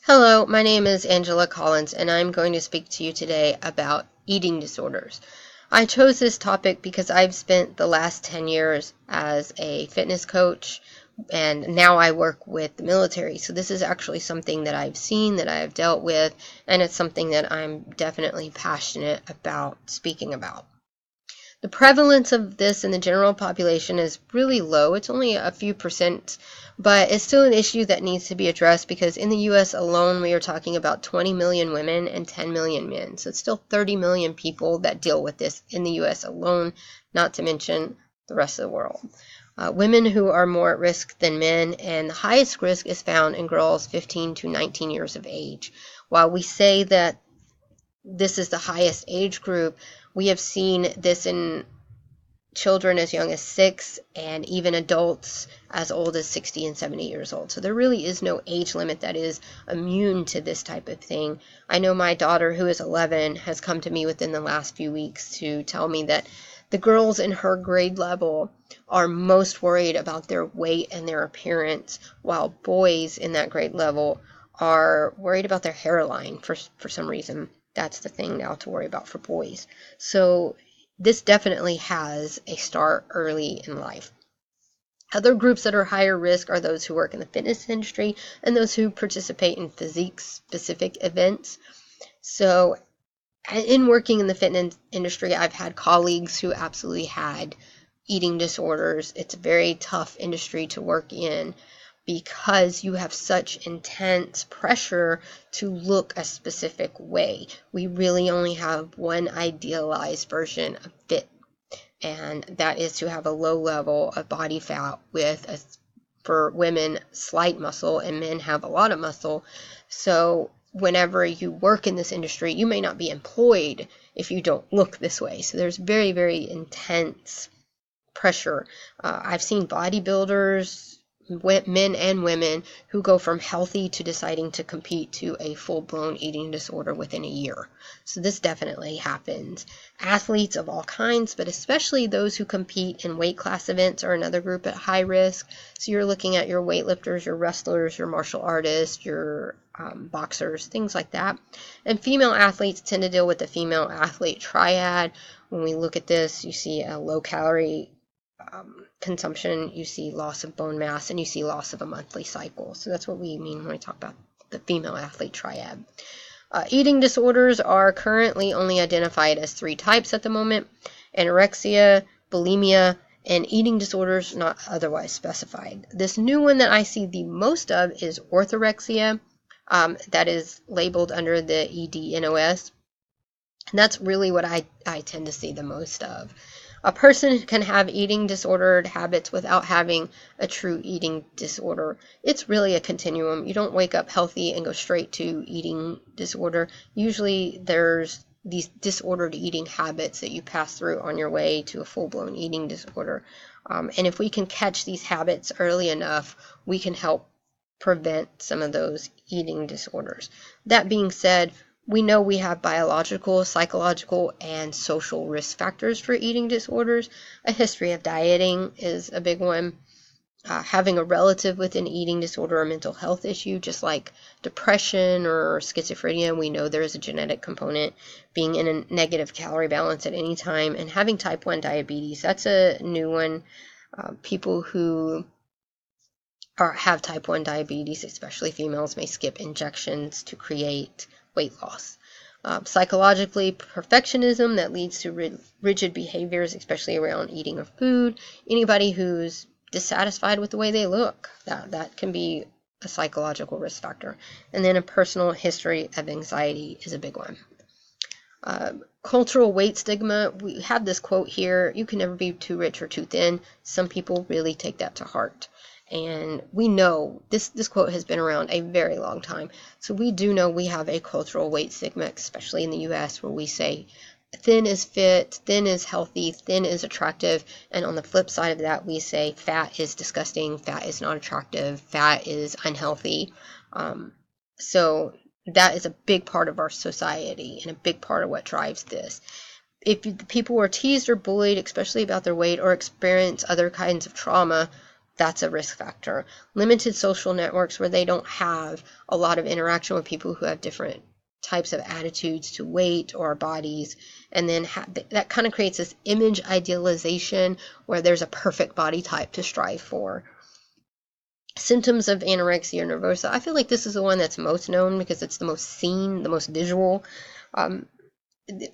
Hello, my name is Angela Collins, and I'm going to speak to you today about eating disorders. I chose this topic because I've spent the last 10 years as a fitness coach, and now I work with the military. So this is actually something that I've seen, that I've dealt with, and it's something that I'm definitely passionate about speaking about. The prevalence of this in the general population is really low. It's only a few percent, but it's still an issue that needs to be addressed because in the US alone, we are talking about 20 million women and 10 million men. So it's still 30 million people that deal with this in the US alone, not to mention the rest of the world. Women who are more at risk than men, and the highest risk is found in girls 15 to 19 years of age. While we say that this is the highest age group, we have seen this in children as young as 6 and even adults as old as 60 and 70 years old. So there really is no age limit that is immune to this type of thing. I know my daughter, who is 11, has come to me within the last few weeks to tell me that the girls in her grade level are most worried about their weight and their appearance, while boys in that grade level are worried about their hairline for some reason. That's the thing now to worry about for boys. So this definitely has a start early in life. Other groups that are higher risk are those who work in the fitness industry and those who participate in physique-specific events. So in working in the fitness industry, I've had colleagues who absolutely had eating disorders. It's a very tough industry to work in because you have such intense pressure to look a specific way. We really only have one idealized version of fit, and that is to have a low level of body fat with, for women, slight muscle, and men have a lot of muscle. So whenever you work in this industry, you may not be employed if you don't look this way. So there's very, very intense pressure. I've seen bodybuilders, men and women, who go from healthy to deciding to compete to a full-blown eating disorder within a year. So this definitely happens. Athletes of all kinds, but especially those who compete in weight class events, are another group at high risk. So you're looking at your weightlifters, your wrestlers, your martial artists, your boxers, things like that. And female athletes tend to deal with the female athlete triad. When we look at this, you see a low-calorie consumption, you see loss of bone mass, and you see loss of a monthly cycle. So that's what we mean when we talk about the female athlete triad. Eating disorders are currently only identified as 3 types at the moment: anorexia, bulimia, and eating disorders not otherwise specified. This new one that I see the most of is orthorexia, that is labeled under the EDNOS. And that's really what I tend to see the most of. A person can have eating disordered habits without having a true eating disorder. It's really a continuum. You don't wake up healthy and go straight to eating disorder. Usually there's these disordered eating habits that you pass through on your way to a full-blown eating disorder. And if we can catch these habits early enough, we can help prevent some of those eating disorders. That being said, we know we have biological, psychological, and social risk factors for eating disorders. A history of dieting is a big one. Having a relative with an eating disorder or mental health issue, just like depression or schizophrenia, we know there is a genetic component. Being in a negative calorie balance at any time, and having type 1 diabetes, that's a new one. People who have type 1 diabetes, especially females, may skip injections to create weight loss. Psychologically, perfectionism that leads to rigid behaviors, especially around eating or food. Anybody who's dissatisfied with the way they look, that can be a psychological risk factor. And then a personal history of anxiety is a big one. Cultural weight stigma, we have this quote here: you can never be too rich or too thin. Some people really take that to heart. And we know this quote has been around a very long time. So we do know we have a cultural weight stigma, especially in the US, where we say thin is fit, thin is healthy, thin is attractive. And on the flip side of that, we say fat is disgusting, fat is not attractive, fat is unhealthy. So that is a big part of our society and a big part of what drives this. If people are teased or bullied, especially about their weight, or experience other kinds of trauma, that's a risk factor. Limited social networks where they don't have a lot of interaction with people who have different types of attitudes to weight or bodies, and then that kind of creates this image idealization where there's a perfect body type to strive for. Symptoms of anorexia nervosa. I feel like this is the one that's most known because it's the most seen, the most visual.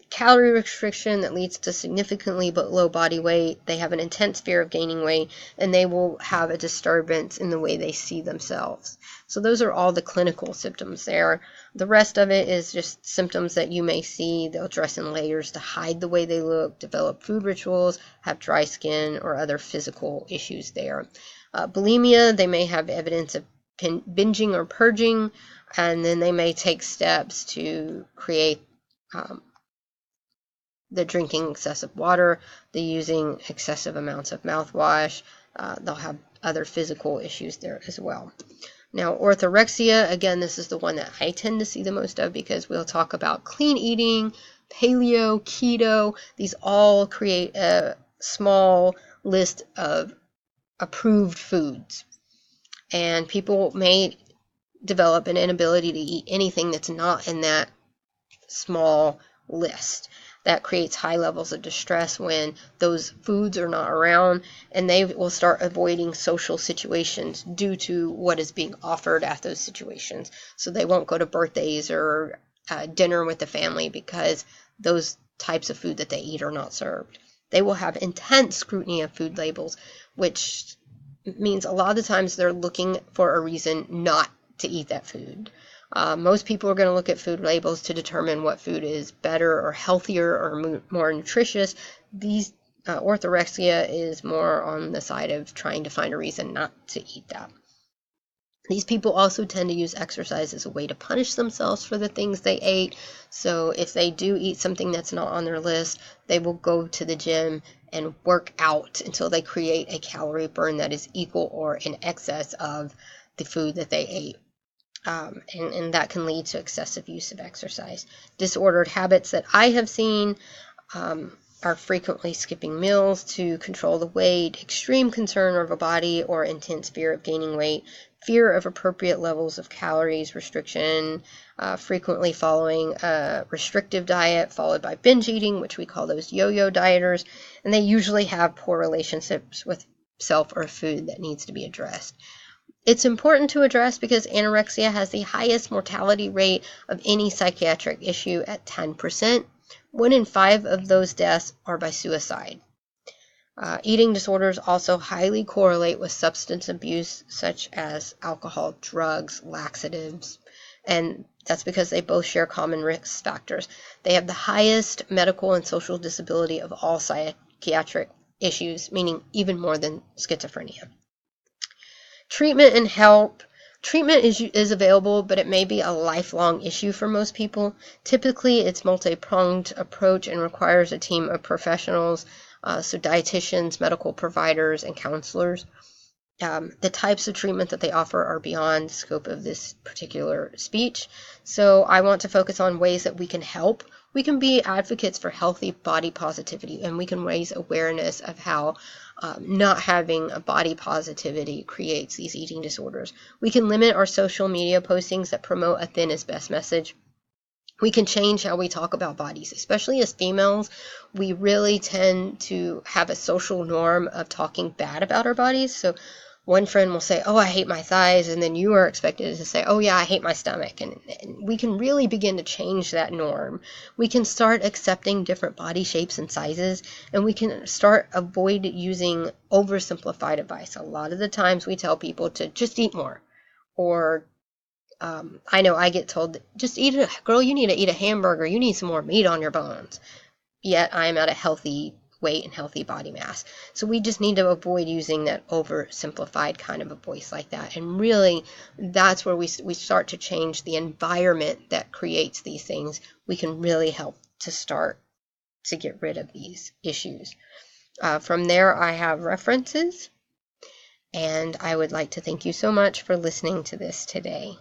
Calorie restriction that leads to significantly low body weight. They have an intense fear of gaining weight, and they will have a disturbance in the way they see themselves. So those are all the clinical symptoms there. The rest of it is just symptoms that you may see. They'll dress in layers to hide the way they look, develop food rituals, have dry skin, or other physical issues there. Bulimia, they may have evidence of binging or purging, and then they may take steps to create the drinking excessive water, the using excessive amounts of mouthwash. They'll have other physical issues there as well. Now, orthorexia, again, this is the one that I tend to see the most of because we'll talk about clean eating, paleo, keto. These all create a small list of approved foods. And people may develop an inability to eat anything that's not in that small list. That creates high levels of distress when those foods are not around, and they will start avoiding social situations due to what is being offered at those situations. So they won't go to birthdays or dinner with the family because those types of food that they eat are not served. They will have intense scrutiny of food labels, which means a lot of the times they're looking for a reason not to eat that food. Most people are going to look at food labels to determine what food is better or healthier or more nutritious. These orthorexia is more on the side of trying to find a reason not to eat that. These people also tend to use exercise as a way to punish themselves for the things they ate. So if they do eat something that's not on their list, they will go to the gym and work out until they create a calorie burn that is equal or in excess of the food that they ate. And that can lead to excessive use of exercise. Disordered habits that I have seen are frequently skipping meals to control the weight, extreme concern over body or intense fear of gaining weight, fear of appropriate levels of calories restriction, frequently following a restrictive diet followed by binge eating, which we call those yo-yo dieters, and they usually have poor relationships with self or food that needs to be addressed. It's important to address because anorexia has the highest mortality rate of any psychiatric issue at 10%. 1 in 5 of those deaths are by suicide. Eating disorders also highly correlate with substance abuse, such as alcohol, drugs, laxatives, and that's because they both share common risk factors. They have the highest medical and social disability of all psychiatric issues, meaning even more than schizophrenia. Treatment and help. Treatment is available, but it may be a lifelong issue for most people. Typically, it's multi-pronged approach and requires a team of professionals, so dietitians, medical providers, and counselors. The types of treatment that they offer are beyond the scope of this particular speech. So I want to focus on ways that we can help. We can be advocates for healthy body positivity, and we can raise awareness of how not having a body positivity creates these eating disorders. We can limit our social media postings that promote a thin is best message. We can change how we talk about bodies, especially as females. We really tend to have a social norm of talking bad about our bodies. So one friend will say, oh, I hate my thighs, and then you are expected to say, oh yeah, I hate my stomach. And we can really begin to change that norm. We can start accepting different body shapes and sizes, and we can start avoid using oversimplified advice. A lot of the times we tell people to just eat more, or I know I get told, just eat it, girl, you need to eat a hamburger, you need some more meat on your bones. Yet I am at a healthy weight and healthy body mass. So we just need to avoid using that oversimplified kind of a voice like that. And really, that's where we start to change the environment that creates these things. We can really help to start to get rid of these issues. From there, I have references, and I would like to thank you so much for listening to this today.